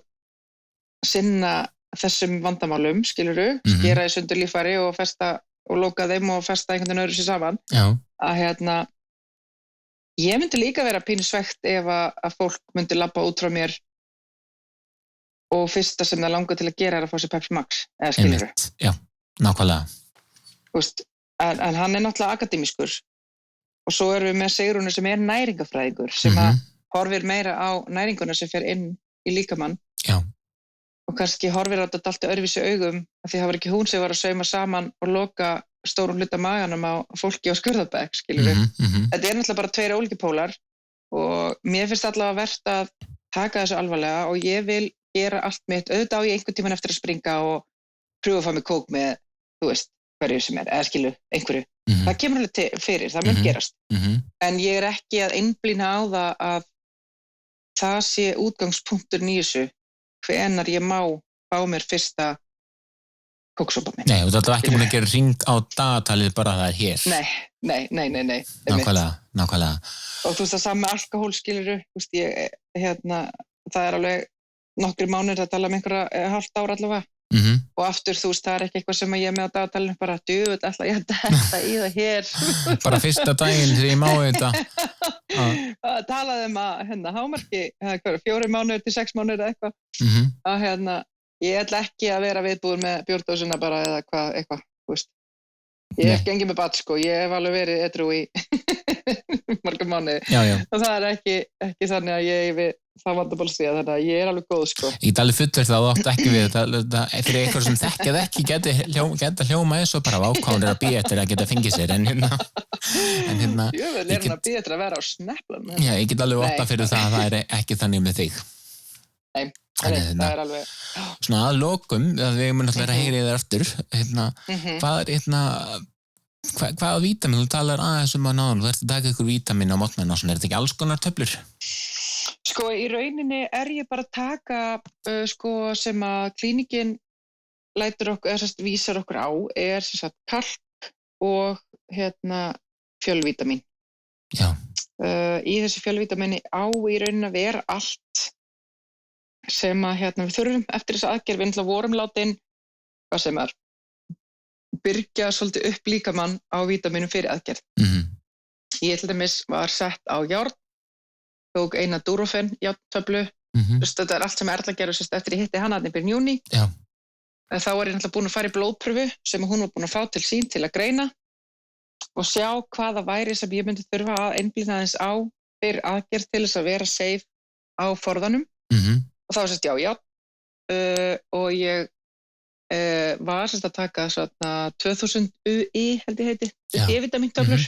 S2: sinna þessum vandamálum, skilurðu, skera í sundur líffæri og festa og loka þeim og festa einhvern veginn öðru sér saman.
S1: Já.
S2: Að ég myndi líka vera pínu svegt ef að fólk myndi labba út frá mér og fyrsta sem það langar til að gera að fá sér Pepsi Max, eða skilurðu.
S1: Já, nákvæmlega.
S2: En hann náttúrulega akademískur og svo erum við með Sigrúnu sem næringafræðingur sem að horfir meira á næringuna sem fer inn í líkamann.
S1: Já.
S2: Og kannski horfir á þetta allt öðruvísi augum af því það var ekki hún sem var að sauma saman og loka stórum hluta maganum á fólki á skurðabæk, skilurðu. Þetta náttúrulega bara tveir ólíkir pólar og mér finnst allavega vert að taka þessu alvarlega og ég vil gera allt mitt, auðvitað á ég einhvern tímann eftir að springa og pröfa að fá mig kók með, þú veist, hverju sem eða skilur, einhverju. Það kemur alveg fyrir, það mun gerast. En ég ekki að einblína á það að það sé útgangspunktur í þessu, hvenær ég má fá mér fyrsta kóksopa minn.
S1: Nei, og þetta var ekki búin að gera hring á dagatalið bara það hér.
S2: Nei.
S1: Nákvæmlega.
S2: Og þú veist það saman með alkohól, skilurðu, þú veist ég, það alveg nokkrir mánuðir að tala einhverja hálft ára allavega. Og aftur, þú veist, það ekki eitthvað sem ég með á dagatalinu bara djöfull, ætla ég að detta í það hér.
S1: Bara fyrsta daginn þegar ég má þetta.
S2: Talaði að hámarki, 4 mánuðir til 6 mánuðir eða eitthvað. Að ég ætla ekki að vera viðbúin með bjórdósina bara eða eitthvað, þú veist. Ég hef gengið með bat, sko, ég hef alveg verið edrú í marga mánuði. Já. Og það ekki þannig að ég við það vandabálstíða, þannig að ég alveg góð, sko.
S1: Ég get alveg fullvert að þú átt ekki við þetta, fyrir eitthvað sem þekkjað ekki geta hljóma eins og bara ákváðan að býja eftir að geta fengið sér, en
S2: Ég vil að býja eftir að vera á sneplan.
S1: Já, ég get alveg ótta fyrir það að það ekki þannig með þig.
S2: Nei, það alveg.
S1: Svona að lokum, að við munum alltaf að heyra í þér aftur, hvaða vítamin, þú talar aðeins að náðan, þú ert að taka ykkur vítamin á mótnana og svona, þetta ekki alls konar töflur?
S2: Sko, í rauninni ég bara að taka, sem að klínikin lætur okkur, eða vísar okkur á, sem sagt kalk og fjölvítamin.
S1: Já.
S2: Í þessu fjölvítamini á í rauninni að vera allt sem að við þurfum eftir þessa aðgerð, við náttúrulega vorum látin, hvað sem byrgja svolítið upp líkamann á vítaminum fyrir aðgerð. Ég til dæmis var sett á járn, tók eina Durofen járntöflu, þetta allt sem Erla gerði eftir ég hitti hana í byrjun júní.
S1: Já.
S2: Þá ég náttúrulega búin að fara í blóðpröfu sem hún var búin að fá til sín til að greina og sjá hvaða væri sem ég myndi þurfa að einblína aðeins á fyrir aðgerð til þess að vera safe á forðanum. Og þá já, og ég var að taka svona 2000 UI, held ég heiti, D-vitamintöflur,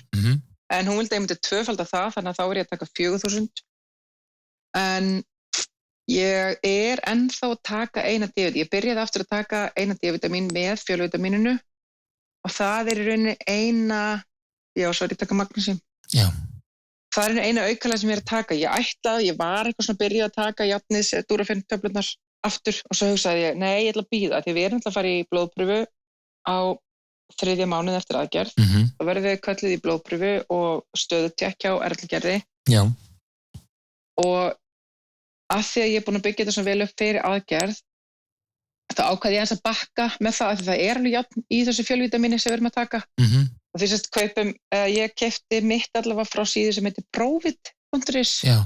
S2: en hún vildi að ég myndi tvöfalda það, þannig að þá ég að taka 4000. En ég ennþá að taka eina D-vitamin. Ég byrjaði aftur að taka eina D-vitamin með fjölvitamininu og það í rauninni eina, ég taka magnesium.
S1: Já.
S2: Það eina aukalega sem ég að taka. Ég var eitthvað svona byrjuð að taka jafnis, Durofen töflunar aftur og svo hugsaði ég, nei, ég ætla að bíða því við alltaf að fara í blóðpröfu á 3. mánuð eftir aðgerð. Þá verðum við kölluð í blóðpröfu og stöðutekja á Erlugerði.
S1: Já.
S2: Og að því að ég búin að byggja þetta svona vel upp fyrir aðgerð, þá ákvað ég eins að bakka með það, af því það alveg jafn í þessu fjölvítamini sem við erum að taka. Og því ég keypti mitt allavega frá síðu sem heitir Provit.is.
S1: Já.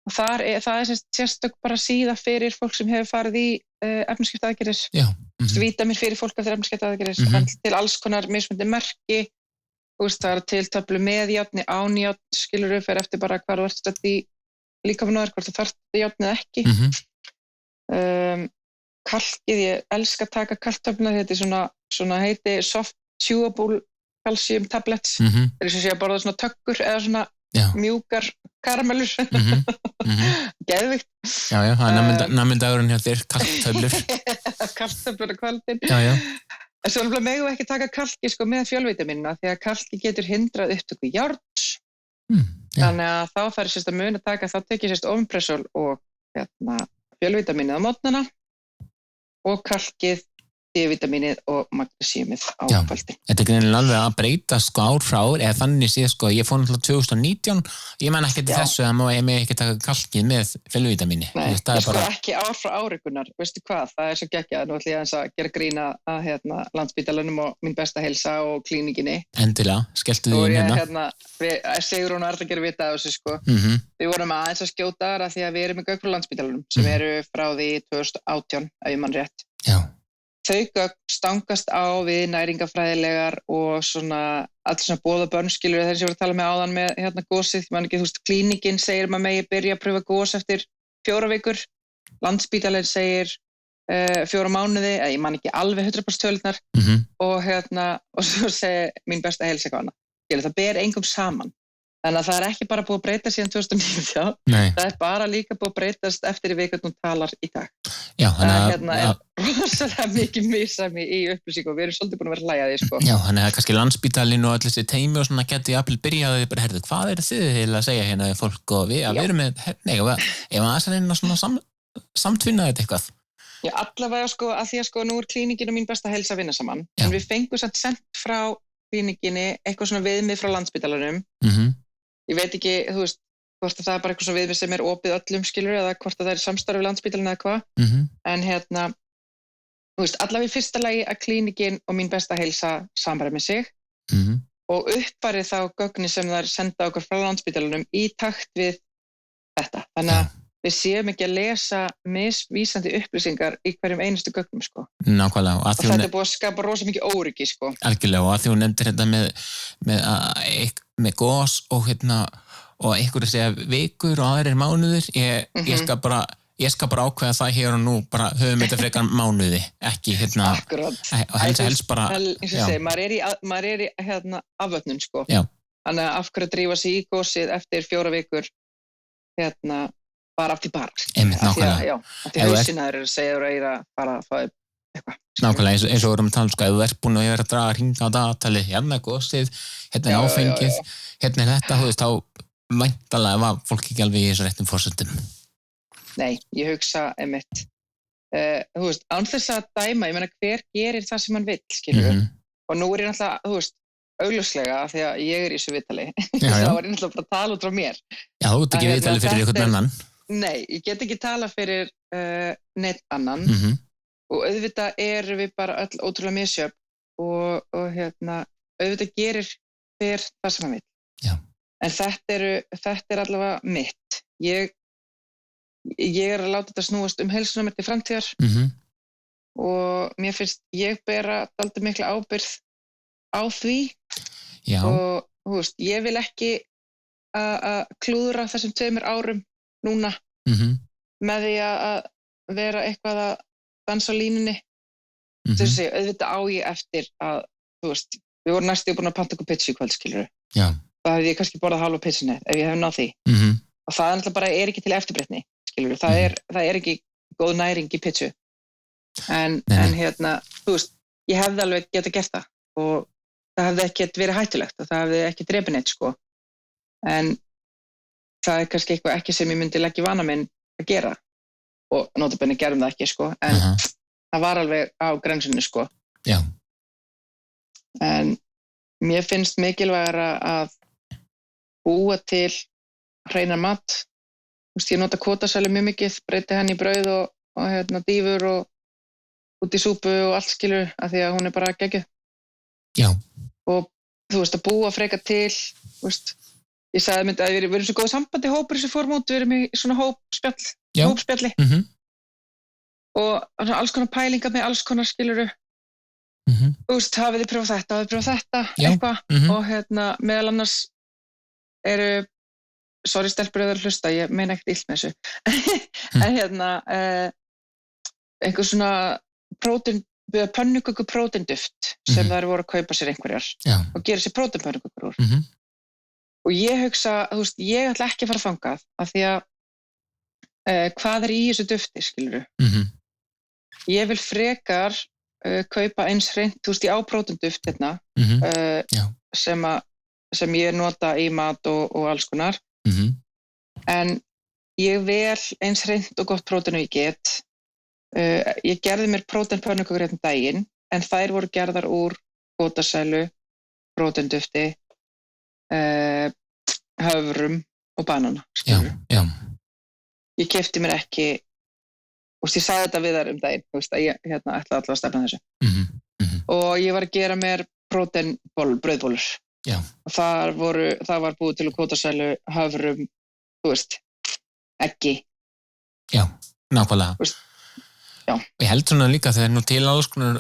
S2: Og það sérstök bara síða fyrir fólk sem hefur farið í efnaskiptaaðgerðir.
S1: Já.
S2: Vítamin fyrir fólk eftir efnaskiptaaðgerðir. Það til alls konar mismunandi merki. Það til töflu með járni, án járn, skilurðu, fer eftir bara hvað þú ert stödd í líkamann hvort þú þarft járn eða ekki. Kalkið, ég elska að taka kalktöfluna, þetta svona heiti soft chewable calcium tablets. Það eins og sé að borða svona tökkur eða svona mjúkar karamellur. Geðvikt.
S1: Já, það namindagurinn hjá þér, kalktöflur.
S2: Kalktöflur á kvöldin.
S1: Já.
S2: En svo megum við ekki taka kalki með fjölvítaminina því að kalki getur hindrað upptöku járns. Þannig að þá færi að mun að taka, þá tekið Omeprazole og fjölvítaminið á mótnana og kalkið D-vitamínið og magnesiumið á kvöldin.
S1: Þetta greinilega alveg að breytast sko ár frá ár, eða þannig séð sko, ég fór náttúrulega 2019, ég man ekki til þessu að ég með ekki taka kalkið með fylgvitamíni.
S2: Nei, ég sko ekki ár frá árikunar, veistu hvað, það svo geggjað, nú ætlum ég að gera grína að Landspítalanum og mín besta heilsa og klíninginni.
S1: Endilega, skelltu því
S2: hérna. Sigrún og Arla gerir vita á þessu sko. Við vorum aðeins að skjóta þar að því að við erum með gögn frá Landspítalanum sem eru frá því 2018, ef ég man rétt.
S1: Já.
S2: Þau gögn stangast á við næringafræðilegar og svona allt svona boð og bönn skilur þegar ég var að tala með áðan með gósið, man ekki, þú veist, klíningin segir maður megi byrja að pröfa gós eftir 4 vikur, Landspítalinn segir 4 mánuði, eða ég man ekki alveg 100% tölunar og svo segir mín besta heilsa eitthvað annað. Það ber engum saman. Þannig að það er ekki bara búið að breyta síðan 2019, það er bara líka búið að breytast eftir í vikund hún talar í dag.
S1: Já,
S2: það er rosalega mikið misræmi í upplýsingu og við erum svolítið búin að vera að hlæja því, sko.
S1: Já, þannig að kannski Landspítalinn og allir þessi teimi og svona geti jafnvel byrjaði bara, herðu, hvað þið til að segja hérna við fólk og við erum með, ef aðeins að reyna svona samtvinna þetta eitthvað.
S2: Já, allavega sko, að því að sko nú er klíningin og mín besta heilsa að vinna saman, en við fengum samt sent frá klíninginni eitthvað svona viðmið frá Landspítalanum. Ég veit ekki, þú veist, hvort að það er bara eitthvað svona viðmið sem er opið öllum skilur eða hvort að það er samstarf við Landspítalinn eða hvað. En þú veist, allavega í fyrsta lagi að klíningin og mín besta heilsa samræmi sig og uppfæri þá gögnin sem það er senda okkur frá Landspítalanum í takt við þetta. Þannig að við séum ekki að lesa misvísandi upplýsingar í hverjum einustu gögnum, sko.
S1: Nákvæmlega.
S2: Og þetta er búið að skapa rosa mikið óryggi, sko.
S1: Algjörlega, og að því hún nefndir þetta með gos og einhverju segja vikur og aðrir mánuðir, ég skal bara ákveða það hér og nú, bara höfum þetta frekar mánuði, ekki
S2: Akkurat.
S1: Og helst bara...
S2: Maður er í afvötnun, sko.
S1: Já.
S2: Þannig að af hverju að drífa sig í gósið eftir 4 vikur, bara af því bara.
S1: Einmitt, nákvæmlega.
S2: Af því hausinaður eru að segja og reyra bara að fá eitthvað.
S1: Nákvæmlega, eins og vorum að tala, sko, ef þú ert búin að vera að draga hringa á dagatali, hérna er gósið, hérna er áfengið, hérna er þetta, þú veist, þá væntanlega var fólk ekki alveg í þessu réttum forsendum.
S2: Nei, ég hugsa einmitt. Þú veist, án þess að dæma, ég meina hver gerir það sem hann vill, skilur. Og nú er ég náttúrulega, þú veist, augljóslega af því að ég er í þessu viðtali. Þá er ég náttúrulega bara að tala út frá mér. Já,
S1: þú ert ekki viðtali fyrir einhvern annan.
S2: Nei, ég get ekki tala fyrir neitt annan og auðvitað erum við bara öll ótrúlega misjöfn og auðvitað gerir hver það sem hann vill.
S1: Já.
S2: En þetta er allavega mitt. Ég er að láta þetta snúast heilsuna mér til framtíðar og mér finnst ég bera dálítið mikla ábyrgð á því.
S1: Já.
S2: Og þú veist, ég vil ekki að klúðra þessum 2 árum núna með því að vera eitthvað að dansa á línunni. Þessi, auðvitað á ég eftir að, þú veist, við vorum næstu búin að panta okkur pizza í kvöld, skilur.
S1: Já.
S2: Það hefði ég kannski borðað halva pizzunni ef ég hef náð því. Og það náttúrulega bara er ekki til eftirbreytni, skilur. Það er ekki góð næring í pizzu. En þú veist, ég hefði alveg getað gert það og það hefði ekkert verið hættulegt og það hefði ekki drepið neitt, sko. En það er kannski eitthvað ekki sem ég myndi leggja vana minn að gera og notabenni gerum það ekki, sko, en það var alveg á grensunni, sko.
S1: Já.
S2: En mér finnst mikilvægara að búa til hreinan mat. Þú veist, ég nota kótasælu mjög mikið, breyti henni í brauð og dýfur og út í súpu og allt, skilur, af því að hún er bara geggjuð.
S1: Já.
S2: Og þú veist, að búa frekar til, þú veist, ég sagði að við erum svo góð sambandi hópur sem fórum út, við erum í svona hópspjalli og alls konar pælingar með alls konar, skiluru. Þú veist, hafið þið prófað þetta, eitthvað og meðal annars eru, sorry stelpur eða hlusta, ég meina ekkert illt með þessu, en einhver svona pönnuköku próteinduft sem þær voru að kaupa sér einhverjar og gera sér próteinpönnukökur úr. Og ég hugsa, þú veist, ég ætla ekki að fara þangað af því að hvað er í þessu dufti, skiluru? Ég vil frekar kaupa eins hreint, þú veist, ég á prótenduft hérna, sem ég nota í mat og alls konar, en ég vel eins hreint og gott prótein og ég get Ég gerði mér próteinpönnukökur hérna daginn, en þær voru gerðar úr kótasælu, próteindufti, höfrum og banana.
S1: Já.
S2: Ég keypti mér ekki, ég sagði þetta við þær daginn, að ég ætlaði alltaf að stefna þessu. Og ég var að gera mér brauðbólur.
S1: Já.
S2: Og það var búið til úr kótasælu, höfrum, eggi.
S1: Já, nákvæmlega.
S2: Já.
S1: Ég held svona líka þegar nú til alls konar,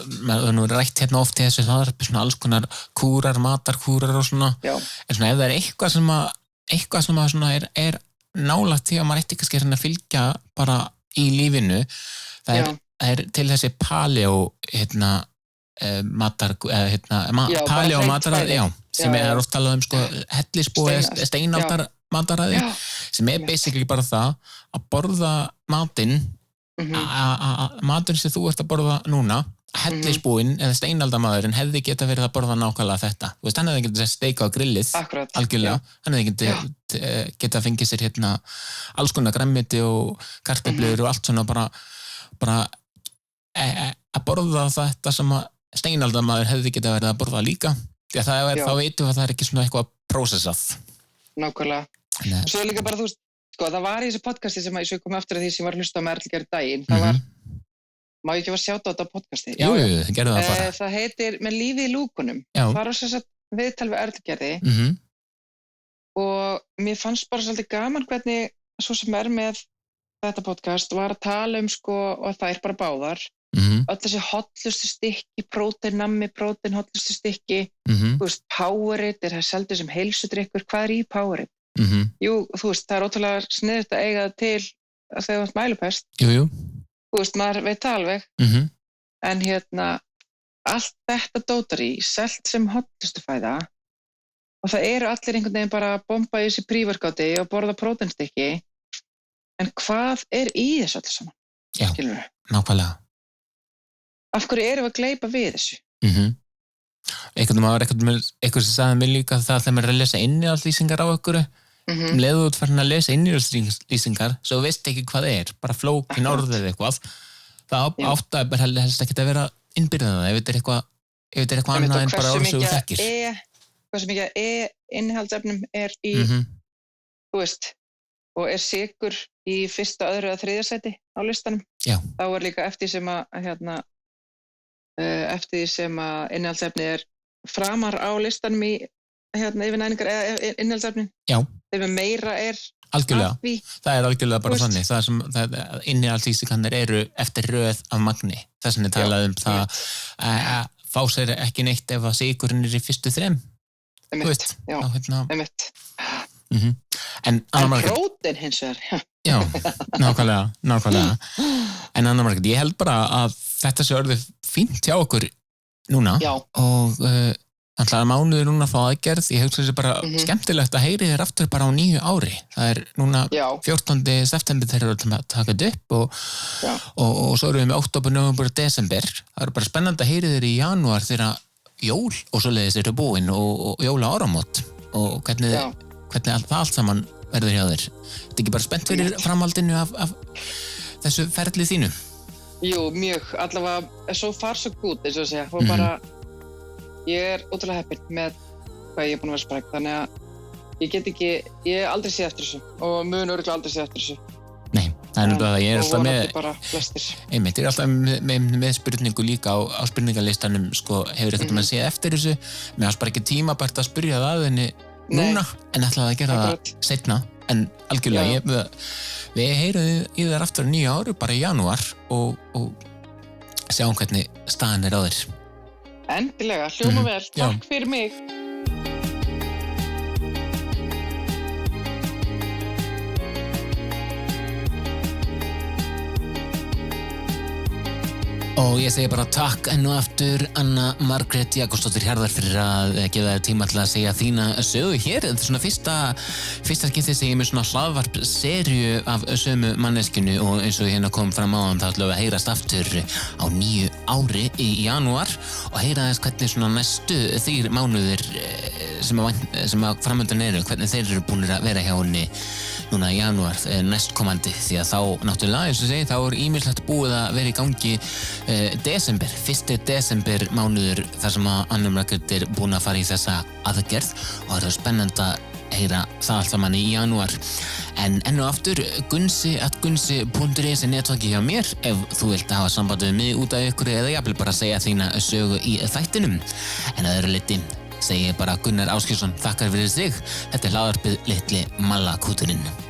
S1: nú rætt hérna oft í þessu hlaðvarpi svona alls konar kúrar, matarkúrar og svona.
S2: Já.
S1: En svona ef það er eitthvað sem að svona er nálægt því að maður ætti kannski að fylgja bara í lífinu, það er til þessi paleo paleo mataræði, sem er oft talað sko hellisbúi, steinaldar mataræði, sem er basically bara það að borða matinn, maturinn sem þú ert að borða núna, hellisbúinn eða steinaldamaðurinn hefði geta verið að borða nákvæmlega þetta. Þú veist, hann hefði getað steika á grillið.
S2: Akkurat.
S1: Algjörlega. Hann hefði geta fengið sér alls konar grænmeti og kartöflur og allt svona bara að borða þetta sem að steinaldamaður hefði geta verið að borða líka. Því að þá veitum við að það er ekki svona eitthvað prósessað.
S2: Nákvæmlega. Og svo líka bara, þú veist, það var í þessu podcasti sem ég kom eftir að því sem var að hlusta á með Erlu gerði daginn. Það var, má ég ekki að sjáta á þetta podcasti?
S1: Jú, gerðu það bara.
S2: Það heitir Með lífið í lúkunum. Það var sem sagt viðtal við Erlu gerði. Og mér fannst bara svolítið gaman hvernig svo sem með þetta podcast var að tala og það er bara báðar. Öll þessi hotlustu stykki, próteinnammi, hotlustu stykki, þú veist, Powerade, það seldur sem heilsudrykkur, hvað er í Powerade? Jú, þú veist, það er ótrúlega sniðugt að eiga það til að þegar þú ert mælupest.
S1: Jú.
S2: Þú veist, maður veit það alveg. En allt þetta dótar í, selt sem hotlustu fæða, og það eru allir einhvern veginn bara að bomba í þessi príverkáti og borða próteinstykki, en hvað er í þessu allir saman?
S1: Já, nákvæmlega.
S2: Af hverju erum við að gleypa við þessu?
S1: Eitthvað sem sagði mér líka það þegar maður er að lesa innihaldslýsingar á einhverju, leiðu út farin að lesa innihaldslýsingar, svo veist ekki hvað það er, bara flókin orðið eitthvað, það átt að helst ekki að vera innbyrðað, ef þetta er eitthvað annað en bara orð sem þú þekkir.
S2: Hvað sem ekki innihaldsefnum er í, þú veist, og er sykur í fyrsta, öðru eða þriðja sæti á listanum.
S1: Já.
S2: Þá er líka eftir því sem að innihaldsefni er framar á listanum í yfir næringar eða innihaldsefnin.
S1: Já.
S2: Þegar meira er
S1: algjörlega. Það er algjörlega bara þannig. Það sem innihaldslýsingarnir eru eftir röð af magni. Þess vegna talaði það að fá sér ekki neitt ef að sykurinn er í fyrstu þrem.
S2: Einmitt. Einmitt.
S1: En
S2: prótein hins vegar.
S1: Já, nákvæmlega. En Anna Margrét, ég held bara að þetta sé orðið fínt hjá okkur núna.
S2: Já.
S1: Og alltaf mánuður núna að fá aðgerð. Ég hugsa þessi bara skemmtilegt að heyri þér aftur bara á 9 ári. Það er núna 14. september þegar við erum að taka þetta upp og svo erum við með október, nóvember og desember. Það er bara spennandi að heyri þér í janúar þegar jól og svoleiðis eru búin og jóla áramót og hvernig það allt saman verður hjá þér. Þetta er ekki bara spennt fyrir framhaldinu af þessu ferli þínu?
S2: Jú, mjög. Allavega so far so good, eins og að segja. Og bara, ég er ótrúlega heppin með hvað ég er búin að vera sprækt. Þannig að ég hef aldrei séð eftir þessu og mun örugglega aldrei séð eftir þessu.
S1: Nei, það er náttúrulega, ég er alltaf með...
S2: Og vonandi bara flestir.
S1: Einmitt, ég er alltaf með spurningu líka á spurningalistanum, hefur eitthvað með að séð eftir þessu. Mér fannst bara ekki tímabært að spyrja það henni núna, en ætlaði að gera það seinna. En algjörlega, við heyrum í þér aftur 9 ári, bara í janúar og sjáum hvernig staðan er á þér.
S2: Endilega, hljóma vel. Takk fyrir mig.
S1: Og ég segi bara takk enn og aftur Anna Margrét Jakobsdóttir Hjarðar fyrir að gefa þér tíma til að segja þína sögu hér. Þetta er svona fyrsta skipti sem ég er með svona hlaðvarp seríu af sömu manneskinu og eins og hérna kom fram áðan þá ætlum við að heyrast aftur á 9 ári í janúar og heyra þess hvernig svona næstu 3 mánuðir sem að framöndan eru, hvernig þeir eru búin að vera hjá henni núna í janúar næstkomandi því að þá náttúrulega eins og segi þá ýmislegt búið að vera í gangi desember, 1. desember mánuður þar sem að Anna Margrét búin að fara í þessa aðgerð og það spennandi að heyra það allt saman í janúar. En enn og aftur gunsi@gunsi.is netfangið hjá mér ef þú vilt hafa samband við mig út af ykkur eða jafnvel bara segja þína sögu í þættinum. En að öðru leyti segi ég bara Gunnar Ásgeirsson þakkar fyrir sig. Þetta hlaðvarpið Litli Malla kúturinn.